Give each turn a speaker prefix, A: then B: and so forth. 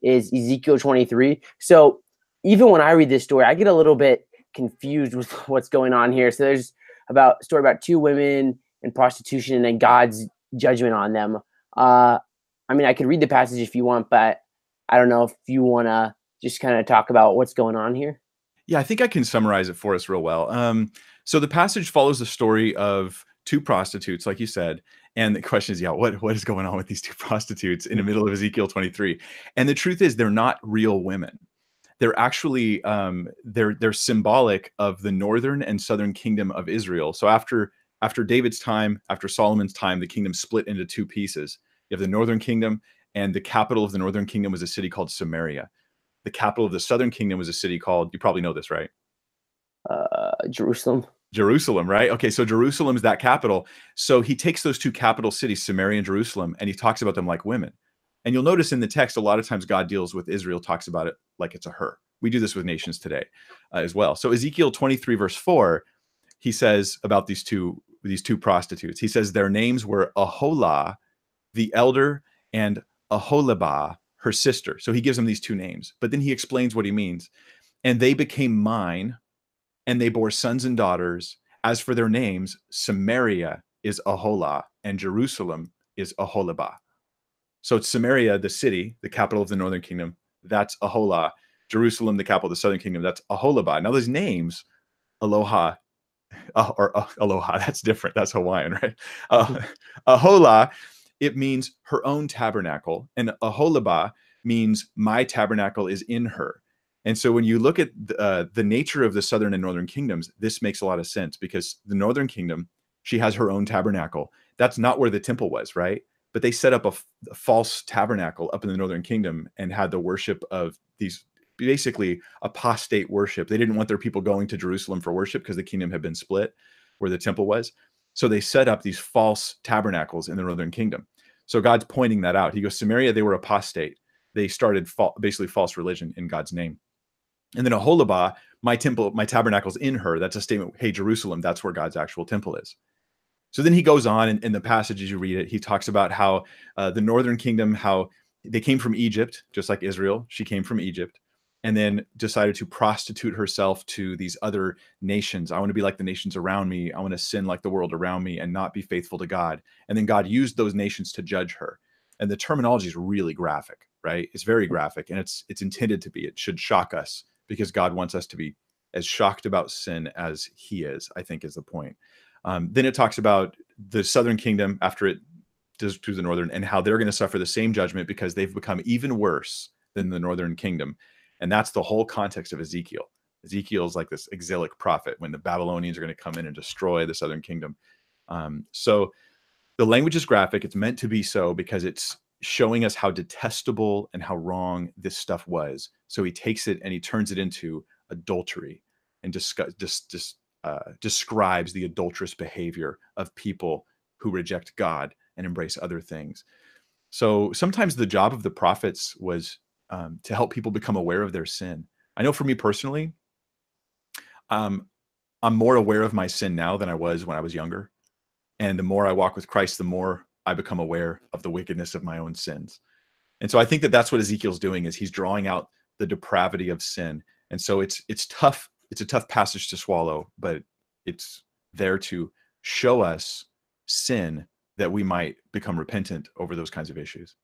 A: Is Ezekiel 23. So even when I read this story, I get a little bit confused with what's going on here. So there's about story about two women in prostitution and God's judgment on them. I mean, I could read the passage if you want, but I don't know if you want to just kind of talk about what's going on here.
B: Yeah, I think I can summarize it for us real well. So the passage follows the story of two prostitutes, like you said. And the question is, what is going on with these two prostitutes in the middle of Ezekiel 23? And the truth is, they're not real women. They're actually, they're symbolic of the northern and southern kingdom of Israel. So after David's time, after Solomon's time, the kingdom split into two pieces. You have the northern kingdom, and the capital of the northern kingdom was a city called Samaria. The capital of the southern kingdom was a city called, you probably know this, right?
A: Jerusalem.
B: Jerusalem, right? Okay, so Jerusalem is that capital. So he takes those two capital cities, Samaria and Jerusalem, and he talks about them like women. And you'll notice in the text, a lot of times God deals with Israel, talks about it like it's a her. We do this with nations today as well. So Ezekiel 23 verse 4, he says about these two prostitutes, he says their names were Aholah, the elder, and Aholibah, her sister. So he gives them these two names, but then he explains what he means. And they became mine, and they bore sons and daughters. As for their names, Samaria is Aholah, and Jerusalem is Aholibah. So it's Samaria, the city, the capital of the northern kingdom, that's Aholah. Jerusalem, the capital of the southern kingdom, that's Aholibah. Now those names, Aloha, Aloha, that's different. That's Hawaiian, right? Aholah, it means her own tabernacle, and Aholibah means my tabernacle is in her. And so when you look at the nature of the southern and northern kingdoms, this makes a lot of sense, because the northern kingdom, she has her own tabernacle. That's not where the temple was, right? But they set up a false tabernacle up in the northern kingdom and had the worship of these, basically apostate worship. They didn't want their people going to Jerusalem for worship because the kingdom had been split where the temple was. So they set up these false tabernacles in the northern kingdom. So God's pointing that out. He goes, Samaria, they were apostate. They started basically false religion in God's name. And then Aholibah, my temple, my tabernacle's in her. That's a statement. Hey, Jerusalem, that's where God's actual temple is. So then he goes on in the passage, as you read it, he talks about how the northern kingdom, how they came from Egypt, just like Israel. She came from Egypt and then decided to prostitute herself to these other nations. I want to be like the nations around me. I want to sin like the world around me and not be faithful to God. And then God used those nations to judge her. And the terminology is really graphic, right? It's very graphic, and it's intended to be. It should shock us because God wants us to be as shocked about sin as he is, I think is the point. Then it talks about the southern kingdom after it does to the northern, and how they're going to suffer the same judgment because they've become even worse than the northern kingdom. And that's the whole context of Ezekiel. Ezekiel is like this exilic prophet when the Babylonians are going to come in and destroy the southern kingdom. So the language is graphic. It's meant to be so because it's showing us how detestable and how wrong this stuff was. So he takes it and he turns it into adultery and describes the adulterous behavior of people who reject God and embrace other things. So sometimes the job of the prophets was to help people become aware of their sin. I know for me personally, I'm more aware of my sin now than I was when I was younger. And the more I walk with Christ, the more I become aware of the wickedness of my own sins. And so I think that that's what Ezekiel's doing, is he's drawing out the depravity of sin. And so it's tough. It's a tough passage to swallow, but it's there to show us sin that we might become repentant over those kinds of issues.